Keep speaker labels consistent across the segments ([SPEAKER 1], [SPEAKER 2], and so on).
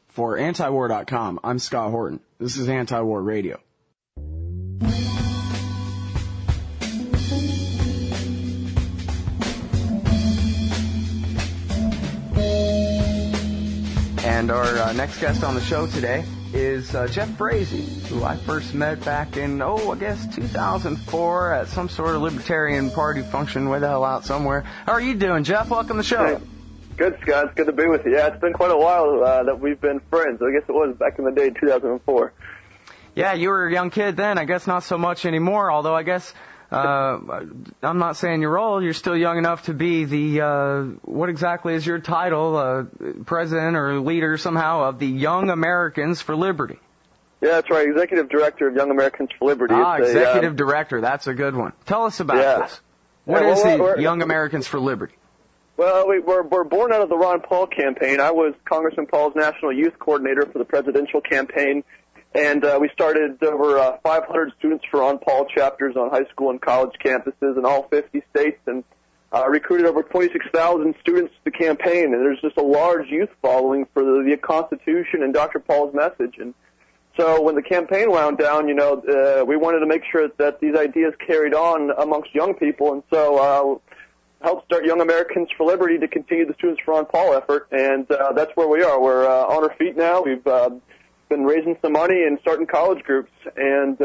[SPEAKER 1] For antiwar.com, I'm Scott Horton. This is Antiwar Radio. And our next guest on the show today is Jeff Frazee, who I first met back in, 2004 at some sort of Libertarian Party function way the hell out somewhere. How are you doing, Jeff? Welcome to the show.
[SPEAKER 2] Hey. Good, Scott. It's good to be with you. Yeah, it's been quite a while that we've been friends. I guess it was back in the day, 2004.
[SPEAKER 1] Yeah, you were a young kid then. I guess not so much anymore, although I guess I'm not saying you're old. You're still young enough to be the, what exactly is your title, president or leader somehow of the Young Americans for Liberty?
[SPEAKER 2] Yeah, that's right. Executive Director of Young Americans for Liberty.
[SPEAKER 1] Executive Director. That's a good one. Tell us about this. What is the Young Americans for Liberty?
[SPEAKER 2] Well, we're born out of the Ron Paul campaign. I was Congressman Paul's National Youth Coordinator for the presidential campaign, and we started over 500 students for Ron Paul chapters on high school and college campuses in all 50 states, and recruited over 26,000 students to the campaign. And there's just a large youth following for the Constitution and Dr. Paul's message. And so when the campaign wound down, we wanted to make sure that these ideas carried on amongst young people, and so helped start Young Americans for Liberty to continue the Students for Ron Paul effort, and that's where we are. We're on our feet now. We've been raising some money and starting college groups, and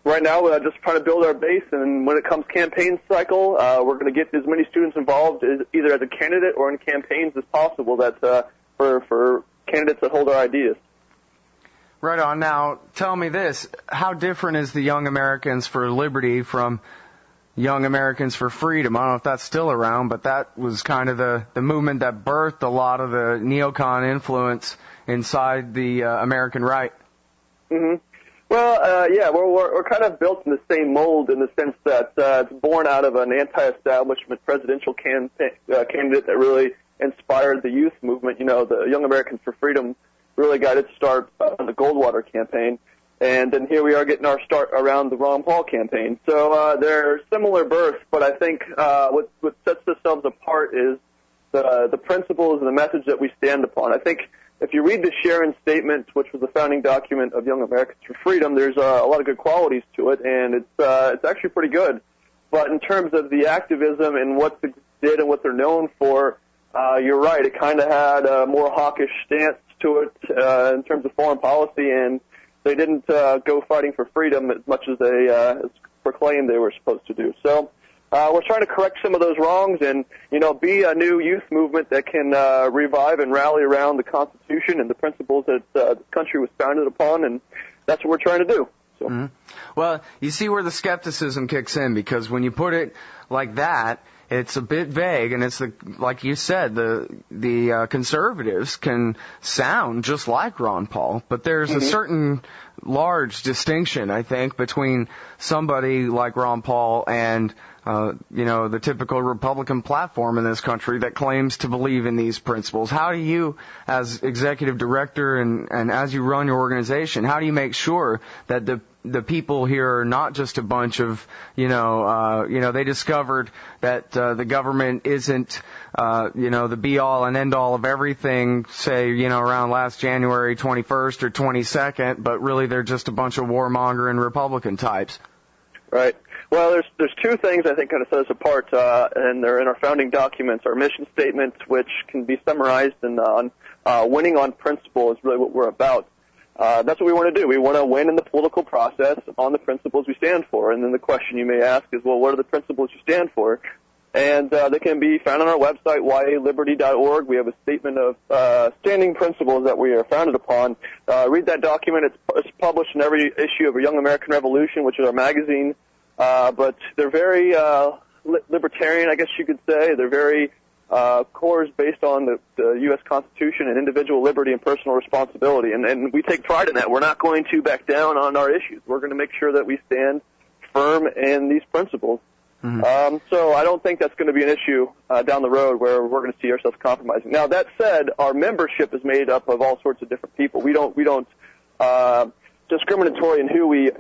[SPEAKER 2] right now we're just trying to build our base, and when it comes campaign cycle, we're going to get as many students involved either as a candidate or in campaigns as possible for candidates that hold our ideas.
[SPEAKER 1] Right on. Now, tell me this. How different is the Young Americans for Liberty from Young Americans for Freedom? I don't know if that's still around, but that was kind of the movement that birthed a lot of the neocon influence inside the American right.
[SPEAKER 2] Mm-hmm. Well, we're kind of built in the same mold in the sense that it's born out of an anti-establishment presidential candidate that really inspired the youth movement. The Young Americans for Freedom really got its start on the Goldwater campaign. And then here we are getting our start around the Ron Paul campaign. So they're similar births, but I think what sets ourselves apart is the principles and the message that we stand upon. I think if you read the Sharon Statement, which was the founding document of Young Americans for Freedom, there's a lot of good qualities to it, and it's actually pretty good. But in terms of the activism and what they did and what they're known for, you're right. It kind of had a more hawkish stance to it in terms of foreign policy, and they didn't go fighting for freedom as much as they proclaimed they were supposed to do. So we're trying to correct some of those wrongs and, be a new youth movement that can revive and rally around the Constitution and the principles that the country was founded upon, and that's what we're trying to do. So.
[SPEAKER 1] Mm-hmm. Well, you see where the skepticism kicks in, because when you put it like that, it's a bit vague, and it's like you said, the conservatives can sound just like Ron Paul, but there's a certain large distinction, I think, between somebody like Ron Paul and the typical Republican platform in this country that claims to believe in these principles. How do you, as executive director and as you run your organization, how do you make sure that the people here are not just a bunch of, they discovered that the government isn't, the be-all and end-all of everything, say, around last January 21st or 22nd, but really they're just a bunch of warmongering Republican types? Right.
[SPEAKER 2] Well, there's two things I think kind of set us apart, and they're in our founding documents. Our mission statement, which can be summarized in winning on principle, is really what we're about. That's what we want to do. We want to win in the political process on the principles we stand for. And then the question you may ask is, well, what are the principles you stand for? And they can be found on our website, yaliberty.org. We have a statement of standing principles that we are founded upon. Read that document. It's published in every issue of A Young American Revolution, which is our magazine. But they're very libertarian, I guess you could say. They're very cores based on the U.S. Constitution and individual liberty and personal responsibility. And we take pride in that. We're not going to back down on our issues. We're going to make sure that we stand firm in these principles. Mm-hmm. So I don't think that's going to be an issue down the road where we're going to see ourselves compromising. Now, that said, our membership is made up of all sorts of different people. We don't discriminatory in who we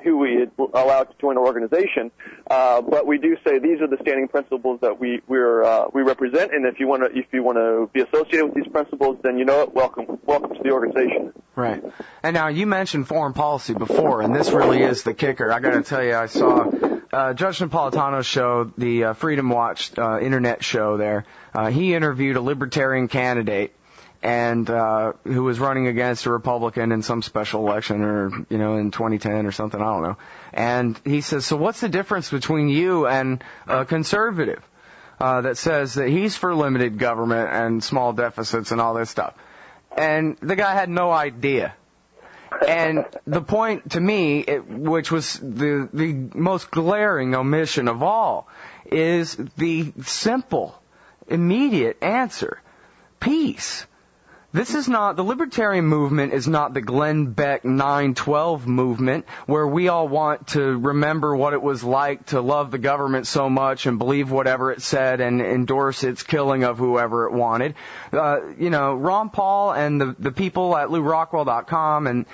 [SPEAKER 2] allow to join our organization, but we do say these are the standing principles that we represent, and if you want to be associated with these principles, then you know it. Welcome to the organization.
[SPEAKER 1] Right. And now you mentioned foreign policy before, and this really is the kicker. I got to tell you, I saw Judge Napolitano's show, the Freedom Watch internet show. There, he interviewed a libertarian candidate, and who was running against a Republican in some special election, or in 2010 or something, I don't know. And he says, so what's the difference between you and a conservative that says that he's for limited government and small deficits and all this stuff? And the guy had no idea. And the point to me, which was the most glaring omission of all, is the simple, immediate answer: peace. This is not, the Libertarian Movement is not the Glenn Beck 9/12 movement where we all want to remember what it was like to love the government so much and believe whatever it said and endorse its killing of whoever it wanted. Ron Paul and the people at LouRockwell.com and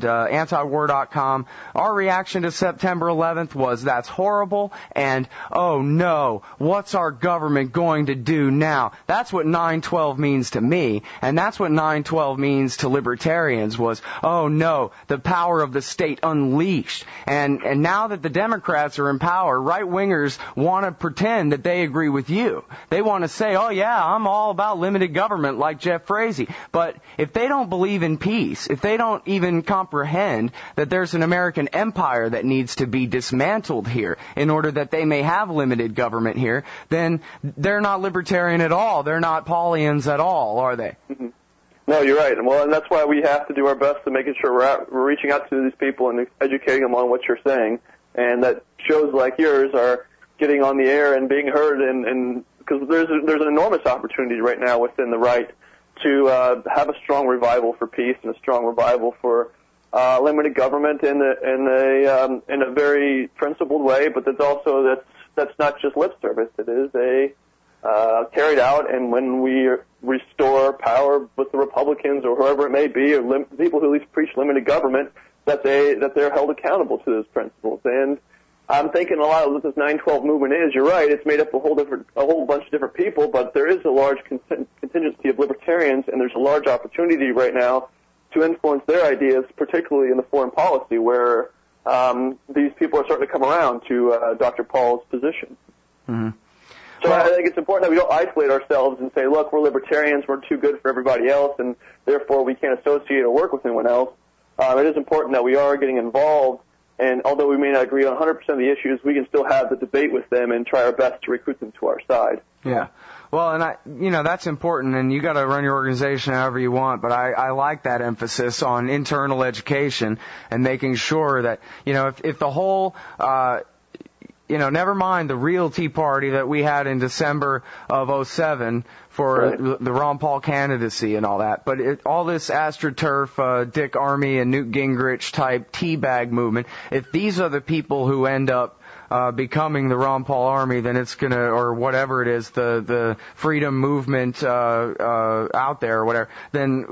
[SPEAKER 1] antiwar.com, our reaction to September 11th was, that's horrible, and oh no, what's our government going to do now? That's what 9/12 means to me, and that's what 9/12 means to libertarians was, oh no, the power of the state unleashed. And now that the Democrats are in power, right-wingers want to pretend that they agree with you. They want to say, oh yeah, I'm all about limited government like Jeff Frazee. But if they don't believe in peace, if they don't even comprehend that there's an American empire that needs to be dismantled here in order that they may have limited government here, then they're not libertarian at all. They're not Paulians at all, are they?
[SPEAKER 2] Mm-hmm. No, you're right. Well, and that's why we have to do our best to making sure we're reaching out to these people and educating them on what you're saying, and that shows like yours are getting on the air and being heard, and because there's an enormous opportunity right now within the right to have a strong revival for peace and a strong revival for limited government in a very principled way, but that's not just lip service. It is carried out, and when we restore power with the Republicans or whoever it may be, or people who at least preach limited government, that they're held accountable to those principles. And I'm thinking a lot of what this 9/12 movement is. You're right; it's made up of a whole bunch of different people, but there is a large contingency of libertarians, and there's a large opportunity right now to influence their ideas, particularly in the foreign policy, where these people are starting to come around to Dr. Paul's position. Mm-hmm. So I think it's important that we don't isolate ourselves and say, look, we're libertarians, we're too good for everybody else, and therefore we can't associate or work with anyone else. It is important that we are getting involved, and although we may not agree on 100% of the issues, we can still have the debate with them and try our best to recruit them to our side.
[SPEAKER 1] Yeah. Well, and that's important, and you got to run your organization however you want, but I like that emphasis on internal education and making sure that, if the whole, never mind the real Tea Party that we had in December of 2007 for the Ron Paul candidacy and all that, but all this AstroTurf, Dick Armey and Newt Gingrich type teabag movement, if these are the people who end up becoming the Ron Paul Army, then it's gonna, or whatever it is, the freedom movement out there or whatever, then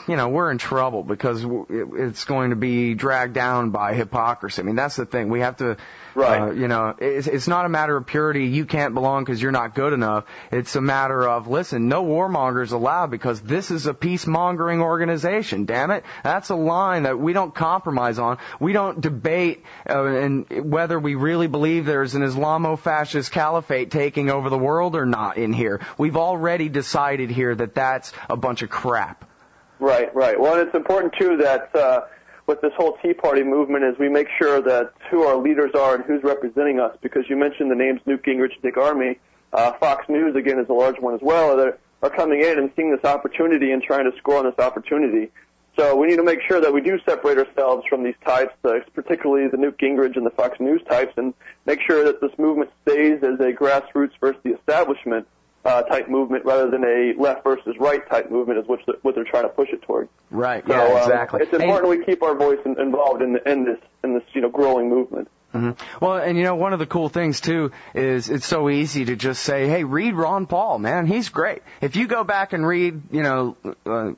[SPEAKER 1] we're in trouble because it's going to be dragged down by hypocrisy. I mean, that's the thing. We have to, it's not a matter of purity. You can't belong because you're not good enough. It's a matter of, listen, no warmongers allowed because this is a peace-mongering organization. Damn it, that's a line that we don't compromise on. We don't debate and whether we really believe there's an Islamo-fascist caliphate taking over the world or not in here. We've already decided here that that's a bunch of crap.
[SPEAKER 2] Right. Well, and it's important, too, that with this whole Tea Party movement is we make sure that who our leaders are and who's representing us, because you mentioned the names Newt Gingrich and Dick Armey. Fox News, again, is a large one as well. They are coming in and seeing this opportunity and trying to score on this opportunity. So we need to make sure that we do separate ourselves from these types, particularly the Newt Gingrich and the Fox News types, and make sure that this movement stays as a grassroots versus the establishment type movement rather than a left versus right type movement is what they're trying to push it toward.
[SPEAKER 1] Right,
[SPEAKER 2] so,
[SPEAKER 1] yeah, exactly.
[SPEAKER 2] It's important we keep our voice involved in this growing movement.
[SPEAKER 1] Mm-hmm. Well, and one of the cool things too is it's so easy to just say, hey, read Ron Paul, man, he's great. If you go back and read,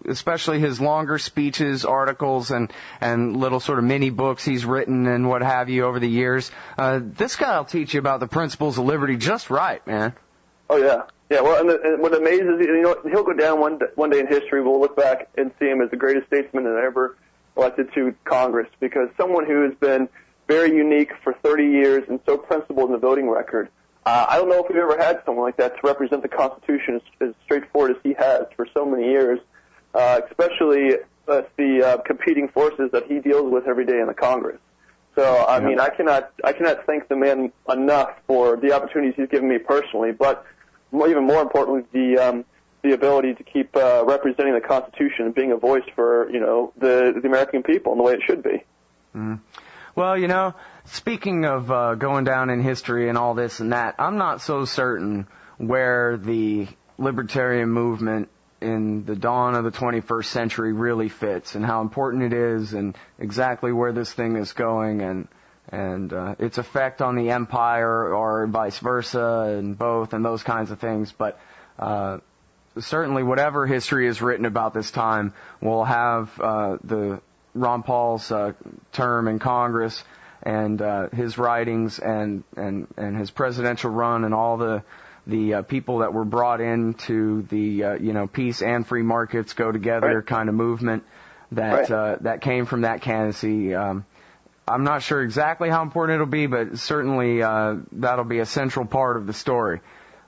[SPEAKER 1] especially his longer speeches, articles, and little sort of mini books he's written and what have you over the years, this guy will teach you about the principles of liberty just right, man.
[SPEAKER 2] Oh yeah. Yeah, well, and what amazes he'll go down one day in history. We'll look back and see him as the greatest statesman that ever elected to Congress, because someone who has been very unique for 30 years and so principled in the voting record. I don't know if we've ever had someone like that to represent the Constitution as straightforward as he has for so many years, especially the competing forces that he deals with every day in the Congress. So, I mean, I cannot thank the man enough for the opportunities he's given me personally, but even more importantly, the ability to keep representing the Constitution and being a voice for the American people in the way it should be.
[SPEAKER 1] Mm. Well, speaking of going down in history and all this and that, I'm not so certain where the Libertarian Movement in the dawn of the 21st century really fits and how important it is and exactly where this thing is going and its effect on the empire or vice versa and both and those kinds of things. But certainly whatever history is written about this time will have the Ron Paul's term in Congress and his writings and his presidential run and all the people that were brought into the peace and free markets go together kind of movement that came from that candidacy. I'm not sure exactly how important it'll be, but certainly that'll be a central part of the story.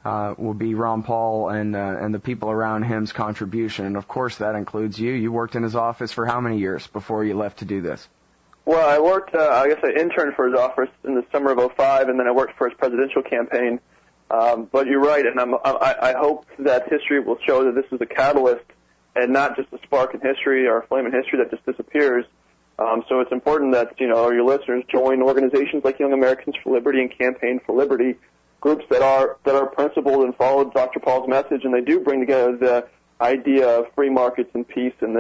[SPEAKER 1] Will be Ron Paul and the people around him's contribution. And, of course, that includes you. You worked in his office for how many years before you left to do this?
[SPEAKER 2] Well, I worked, I interned for his office in the summer of '05, and then I worked for his presidential campaign. But you're right, and I hope that history will show that this is a catalyst and not just a spark in history or a flame in history that just disappears. So it's important that, your listeners join organizations like Young Americans for Liberty and Campaign for Liberty, groups that are principled and follow Dr. Paul's message, and they do bring together the idea of free markets and peace, and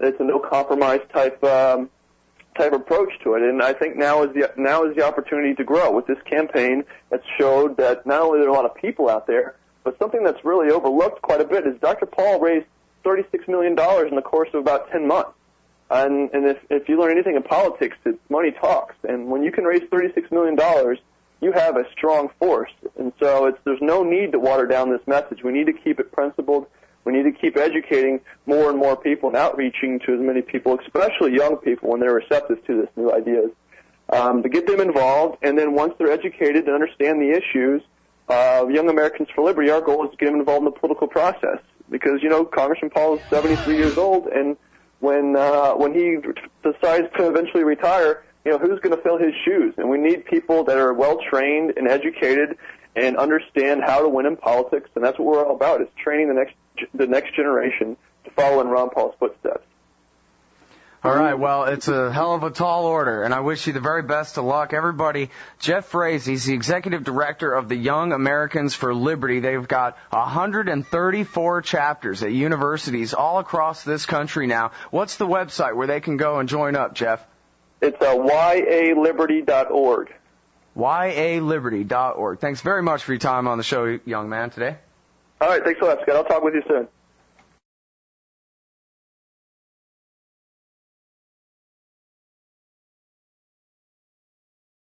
[SPEAKER 2] it's a no compromise type approach to it. And I think now is the opportunity to grow with this campaign that showed that not only are there a lot of people out there, but something that's really overlooked quite a bit is Dr. Paul raised $36 million in the course of about 10 months. And if you learn anything in politics, it's money talks. And when you can raise $36 million, you have a strong force. And so there's no need to water down this message. We need to keep it principled. We need to keep educating more and more people and outreaching to as many people, especially young people, when they're receptive to this new ideas, to get them involved. And then once they're educated and understand the issues, Young Americans for Liberty, our goal is to get them involved in the political process. Because, Congressman Paul is 73 years old, and when he decides to eventually retire, who's going to fill his shoes? And we need people that are well-trained and educated and understand how to win in politics, and that's what we're all about, is training the next generation to follow in Ron Paul's footsteps.
[SPEAKER 1] All right, well, it's a hell of a tall order, and I wish you the very best of luck. Everybody, Jeff Frazee, he's the executive director of the Young Americans for Liberty. They've got 134 chapters at universities all across this country now. What's the website where they can go and join up, Jeff?
[SPEAKER 2] It's yaliberty.org.
[SPEAKER 1] yaliberty.org. Thanks very much for your time on the show, young man, today.
[SPEAKER 2] All right, thanks a lot, Scott. I'll talk with you soon.